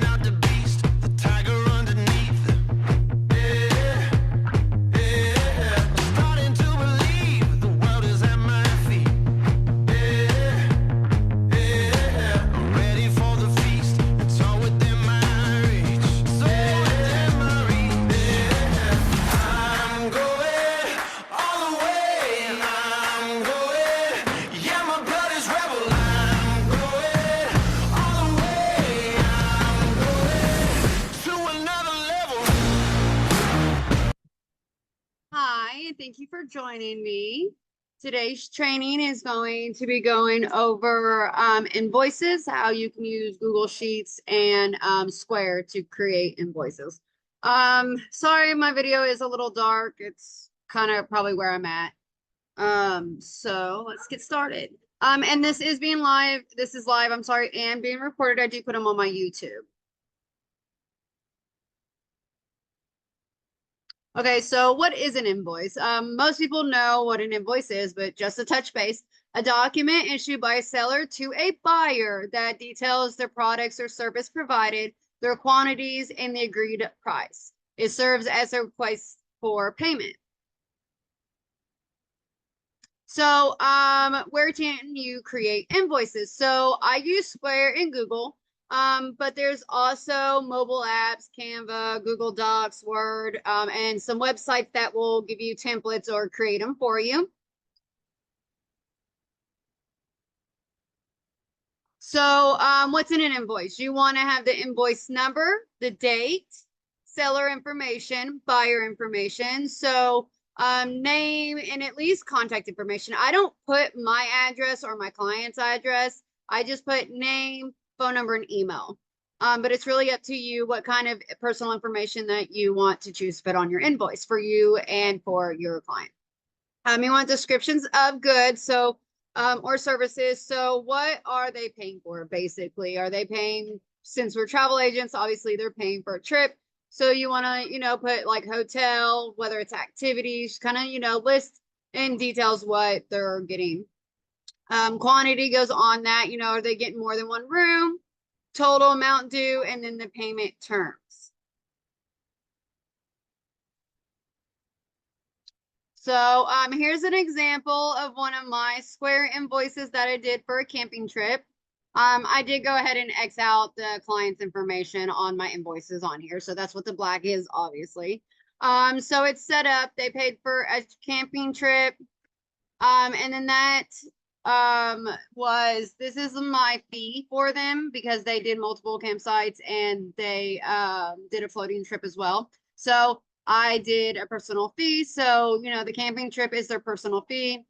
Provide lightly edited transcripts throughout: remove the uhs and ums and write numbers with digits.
Not the beast, the tiger underneath. Yeah, yeah. I'm starting to believe the world is at my feet. Yeah, yeah. I'm ready for the feast. It's all within my reach. So within my reach. Yeah. I'm going all the way. I'm going. Yeah, my blood is rebel. I'm going all the way. I'm going to another level. Hi, and thank you for joining me. Today's training is going to be going over invoices, how you can use Google Sheets and Square to create invoices. Sorry, my video is a little dark. It's kind of probably where I'm at. So let's get started. And this is being live. This is live, I'm sorry, and being recorded. I do put them on my YouTube. Okay, so what is an invoice? Most people know what an invoice is, but just to touch base, a document issued by a seller to a buyer that details their products or service provided, their quantities, and the agreed price. It serves as a request for payment. So where can you create invoices? So I use Square and Google. But there's also mobile apps, Canva, Google Docs, Word, and some websites that will give you templates or create them for you. So what's in an invoice? You want to have the invoice number, the date, seller information, buyer information. So name and at least contact information. I don't put my address or my client's address. I just put name, phone number, and email. But it's really up to you what kind of personal information that you want to choose to put on your invoice for you and for your client. You want descriptions of goods, so or services. So what are they paying for, basically? Are they paying, since we're travel agents, obviously they're paying for a trip. So you want to, put like hotel, whether it's activities, kind of, list in details what they're getting. Quantity goes on that, are they getting more than one room, total amount due, and then the payment terms. So here's an example of one of my Square invoices that I did for a camping trip. I did go ahead and X out the client's information on my invoices on here. So that's what the black is, obviously. So it's set up. They paid for a camping trip. And then that this is my fee for them because they did multiple campsites and they did a floating trip as well. So I did a personal fee. So, the camping trip is their personal fee.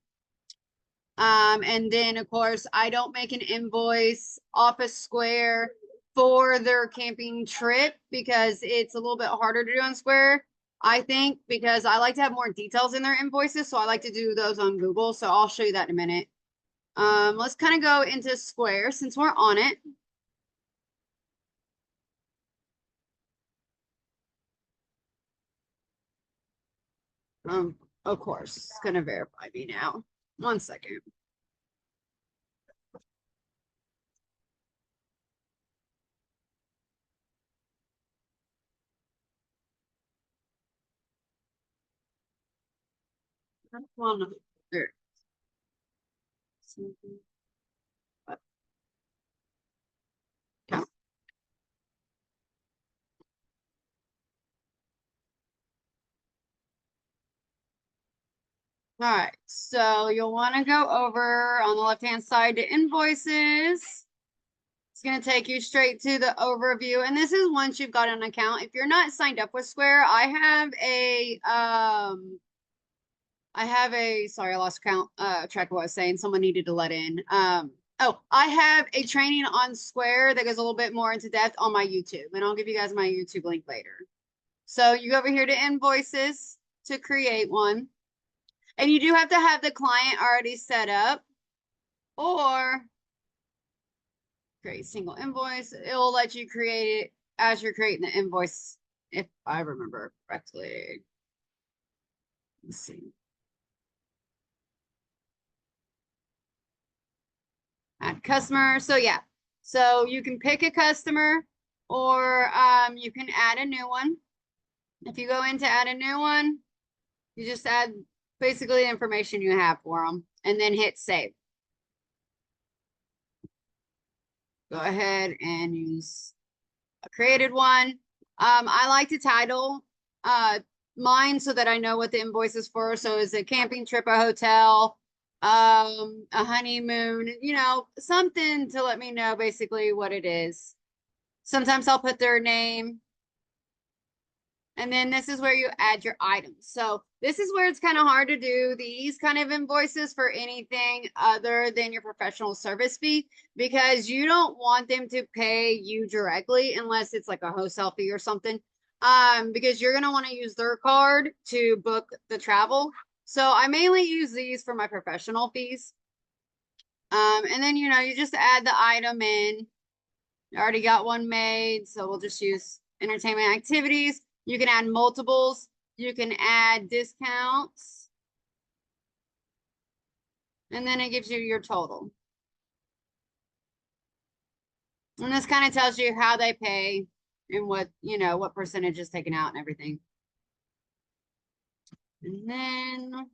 And then of course I don't make an invoice off of Square for their camping trip because it's a little bit harder to do on Square, I think, because I like to have more details in their invoices. So I like to do those on Google. So I'll show you that in a minute. Let's kind of go into Square since we're on it. Of course, it's gonna verify me now. 1 second. Well, no, there. Okay. All right, so you'll want to go over on the left-hand side to invoices. It's going to take you straight to the overview. And this is once you've got an account. If you're not signed up with Square, I have a, sorry, I lost track of what I was saying. Someone needed to let in. I have a training on Square that goes a little bit more into depth on my YouTube, and I'll give you guys my YouTube link later. So you go over here to invoices to create one. And you do have to have the client already set up, or create single invoice. It will let you create it as you're creating the invoice, if I remember correctly. Let's see. Add customer. So yeah, so you can pick a customer or you can add a new one. If you go in to add a new one, you just add basically the information you have for them and then hit save. Go ahead and use a created one. I like to title mine so that I know what the invoice is for. So is it a camping trip, a hotel, a honeymoon, you know, something to let me know basically what it is. Sometimes I'll put their name. And then this is where you add your items. So this is where it's kind of hard to do these kind of invoices for anything other than your professional service fee, because you don't want them to pay you directly unless it's like a wholesale fee or something. Because you're going to want to use their card to book the travel. So I mainly use these for my professional fees. And then, you know, you just add the item in. I already got one made, so we'll just use entertainment activities. You can add multiples. You can add discounts. And then it gives you your total. And this kind of tells you how they pay and what, you know, what percentage is taken out and everything. And then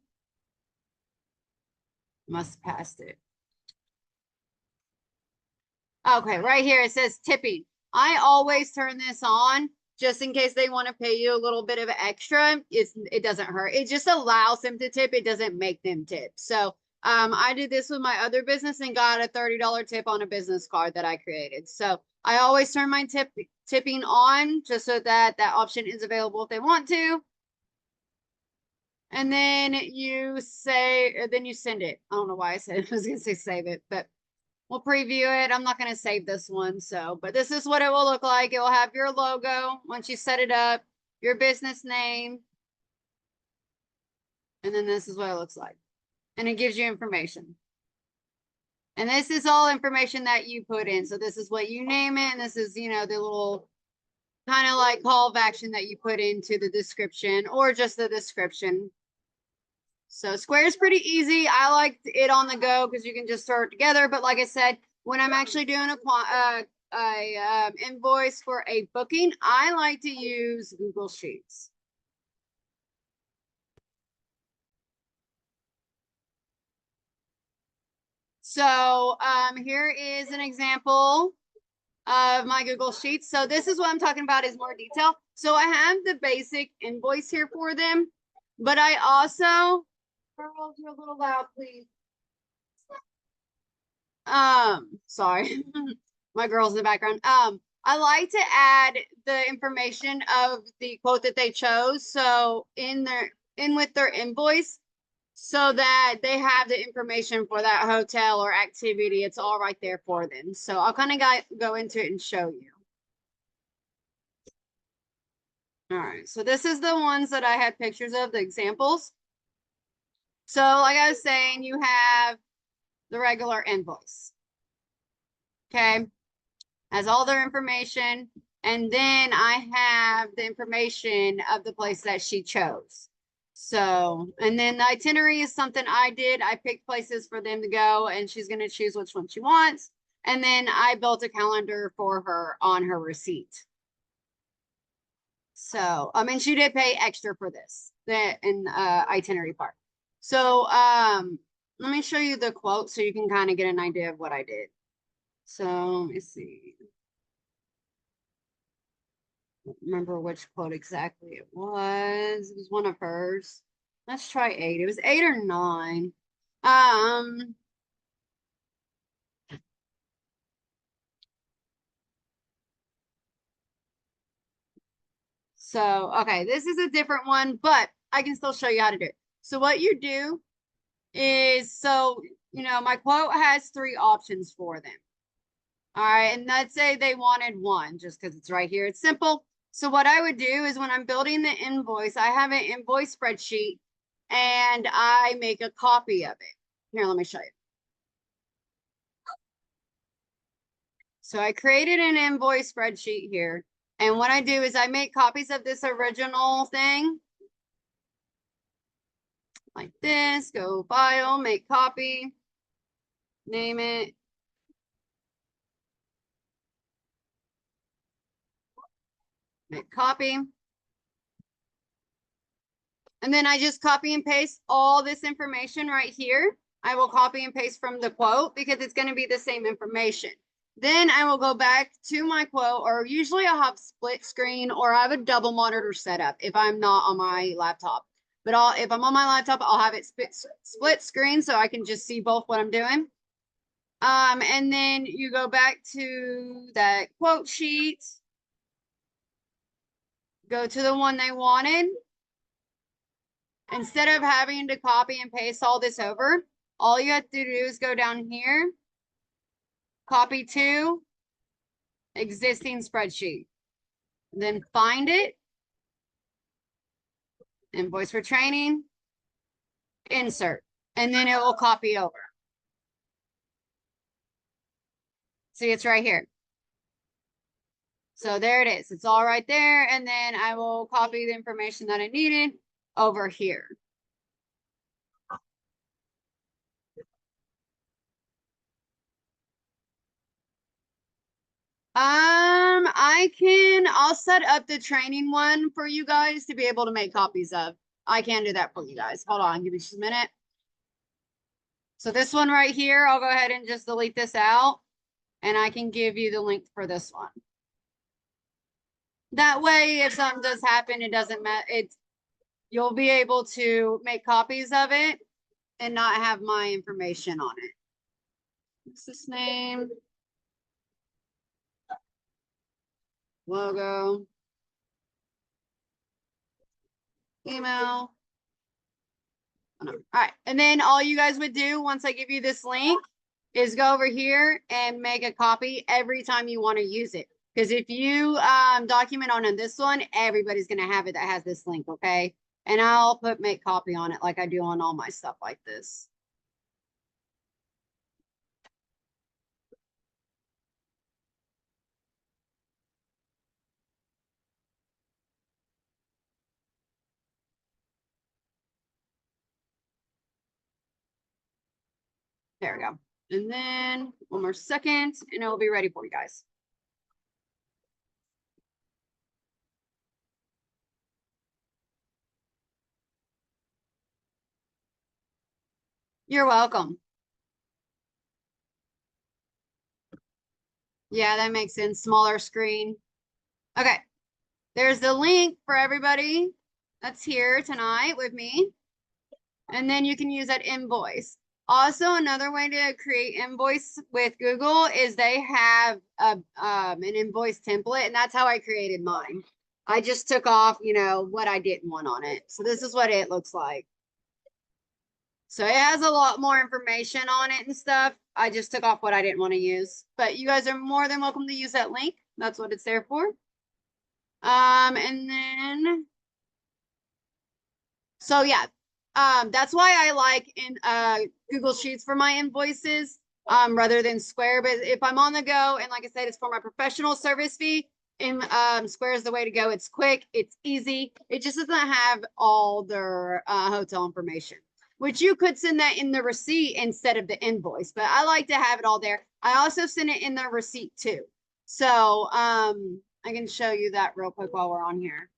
must have passed it. Okay, right here it says tipping. I always turn this on just in case they want to pay you a little bit of extra. It doesn't hurt. It just allows them to tip. It doesn't make them tip. So I did this with my other business and got a $30 tip on a business card that I created. So I always turn my tipping on just so that that option is available if they want to. And then you say, or then you send it. I don't know why I said I was going to say save it, but we'll preview it. I'm not going to save this one. So, but this is what it will look like. It will have your logo once you set it up, your business name. And then this is what it looks like. And it gives you information. And this is all information that you put in. So this is what you name it. And this is, you know, the little kind of like call of action that you put into the description or just the description. So Square is pretty easy. I like it on the go because you can just throw it together. But like I said, when I'm actually doing a invoice for a booking, I like to use Google Sheets. So here is an example of my Google Sheets. So this is what I'm talking about is more detail. So I have the basic invoice here for them, but I also, girls, you're a little loud, please. Sorry, my girl's in the background. I like to add the information of the quote that they chose. So in with their invoice, so that they have the information for that hotel or activity. It's all right there for them. So I'll kind of go into it and show you. All right, so this is the ones that I had pictures of, the examples. So like I was saying, you have the regular invoice. Okay, has all their information. And then I have the information of the place that she chose. So, and then the itinerary is something I did. I picked places for them to go and she's going to choose which one she wants. And then I built a calendar for her on her receipt. So, I mean, she did pay extra for this, the itinerary part. So, let me show you the quote so you can kind of get an idea of what I did. So let me see. I don't remember which quote exactly it was. It was one of hers. Let's try 8. It was 8 or 9. So, okay, this is a different one, but I can still show you how to do it. So what you do is, so, you know, my quote has 3 options for them. All right, and let's say they wanted 1 just because it's right here. It's simple. So what I would do is when I'm building the invoice, I have an invoice spreadsheet and I make a copy of it. Here, let me show you. So I created an invoice spreadsheet here. And what I do is I make copies of this original thing. Like this, go file, make copy, name it. Make copy. And then I just copy and paste all this information right here. I will copy and paste from the quote because it's going to be the same information. Then I will go back to my quote, or usually I'll have split screen or I have a double monitor setup if I'm not on my laptop. But if I'm on my laptop, I'll have it split screen so I can just see both what I'm doing. And then you go back to that quote sheet, go to the one they wanted. Instead of having to copy and paste all this over, all you have to do is go down here, copy to existing spreadsheet, then find it, invoice for training, insert, and then it will copy over. See, it's right here. So there it is. It's all right there. And then I will copy the information that I needed over here. I'll set up the training one for you guys to be able to make copies of. I can do that for you guys. Hold on, give me just a minute. So this one right here, I'll go ahead and just delete this out and I can give you the link for this one. That way, if something does happen, it doesn't matter. You'll be able to make copies of it and not have my information on it. What's this name? Logo. Email. Oh, no. All right. And then all you guys would do once I give you this link is go over here and make a copy every time you want to use it. Because if you document on this one, everybody's going to have it that has this link, okay? And I'll put make copy on it like I do on all my stuff like this. There we go. And then one more second and it'll be ready for you guys. You're welcome. Yeah, that makes sense. Smaller screen. Okay. There's the link for everybody that's here tonight with me. And then you can use that invoice. Also, another way to create invoice with Google is they have an invoice template, and that's how I created mine. I just took off, what I didn't want on it. So this is what it looks like. So it has a lot more information on it and stuff. I just took off what I didn't want to use. But you guys are more than welcome to use that link. That's what it's there for. And then, so yeah, that's why I like in Google Sheets for my invoices rather than Square. But if I'm on the go, and like I said, it's for my professional service fee, and Square is the way to go. It's quick, it's easy. It just doesn't have all their hotel information, which you could send that in the receipt instead of the invoice. But I like to have it all there. I also send it in the receipt too. So I can show you that real quick while we're on here.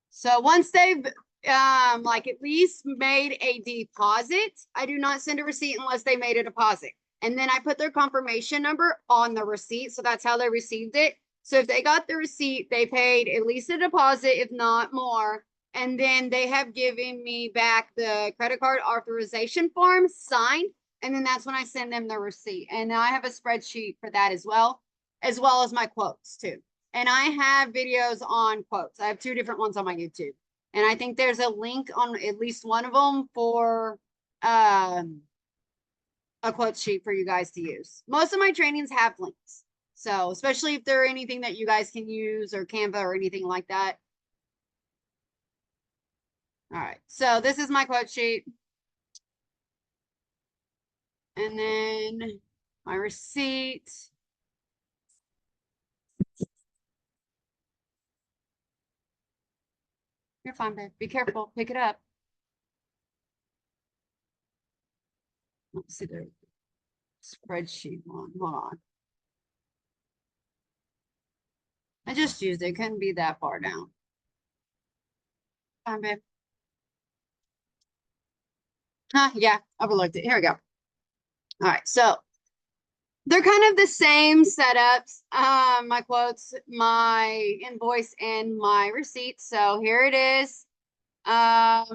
So once they've like at least made a deposit, I do not send a receipt unless they made a deposit. And then I put their confirmation number on the receipt. So that's how they received it. So if they got the receipt, they paid at least a deposit, if not more. And then they have given me back the credit card authorization form signed. And then that's when I send them the receipt. And I have a spreadsheet for that as well as my quotes too. And I have videos on quotes. I have 2 different ones on my YouTube. And I think there's a link on at least one of them for a quote sheet for you guys to use. Most of my trainings have links. So especially if there are anything that you guys can use or Canva or anything like that. All right. So this is my quote sheet. And then my receipt. You're fine, babe. Be careful. Pick it up. Let's see the spreadsheet one. Hold on. I just used it. Couldn't be that far down. Babe. Huh, yeah, overlooked it. Here we go. All right, so they're kind of the same setups. My quotes, my invoice, and my receipt. So here it is. I'll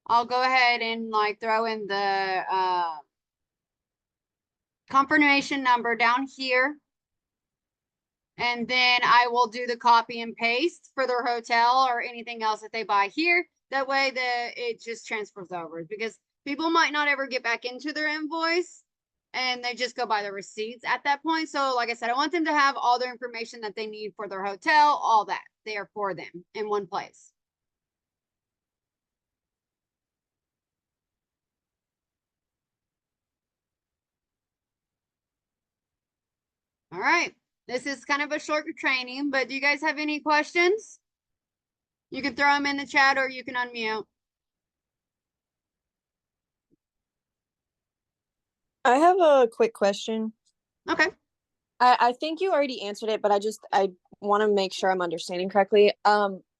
go ahead and like throw in the confirmation number down here. And then I will do the copy and paste for their hotel or anything else that they buy here. That way it just transfers over, because people might not ever get back into their invoice and they just go by the receipts at that point. So like I said, I want them to have all their information that they need for their hotel, all that there for them in one place. All right. This is kind of a short training, but do you guys have any questions? You can throw them in the chat or you can unmute. I have a quick question. Okay. I think you already answered it, but I want to make sure I'm understanding correctly.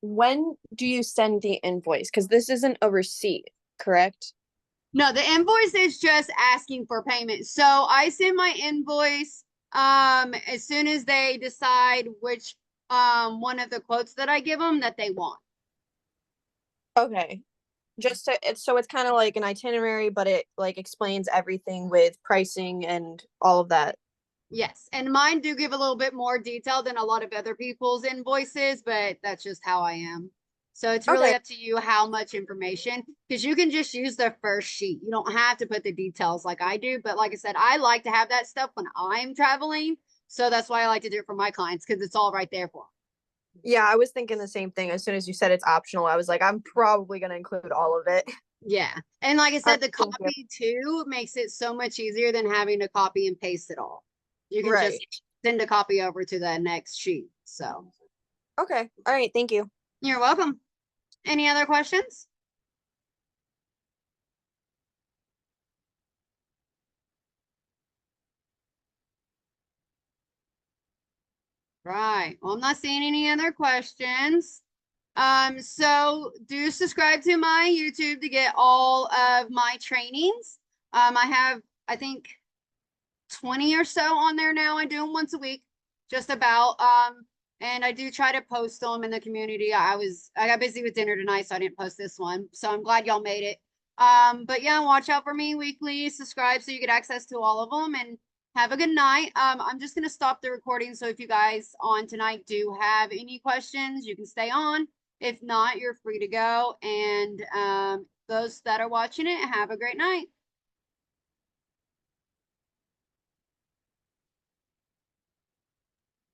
When do you send the invoice? Because this isn't a receipt, correct? No, the invoice is just asking for payment. So I send my invoice as soon as they decide which one of the quotes that I give them that they want. Okay. So it's kind of like an itinerary, but it like explains everything with pricing and all of that. Yes, and mine do give a little bit more detail than a lot of other people's invoices, but that's just how I am. So it's really Okay. up to you how much information, because you can just use the first sheet. You don't have to put the details like I do. But like I said, I like to have that stuff when I'm traveling. So that's why I like to do it for my clients, because it's all right there for them. Yeah, I was thinking the same thing. As soon as you said it's optional, I was like, I'm probably gonna include all of it. Yeah. And like I All said, right, the thank you. copy too makes it so much easier than having to copy and paste it all. You can Right. just send a copy over to the next sheet. So Okay. All right. Thank you. you're welcome. Any other questions? Right. Well, I'm not seeing any other questions. So do subscribe to my YouTube to get all of my trainings. I have, I think, 20 or so on there now. I do them once a week, just about. And I do try to post them in the community. I got busy with dinner tonight, so I didn't post this one. So I'm glad y'all made it. But yeah, watch out for me weekly. Subscribe so you get access to all of them, and have a good night. I'm just gonna stop the recording. So if you guys on tonight do have any questions, you can stay on. If not, you're free to go. And those that are watching it, have a great night.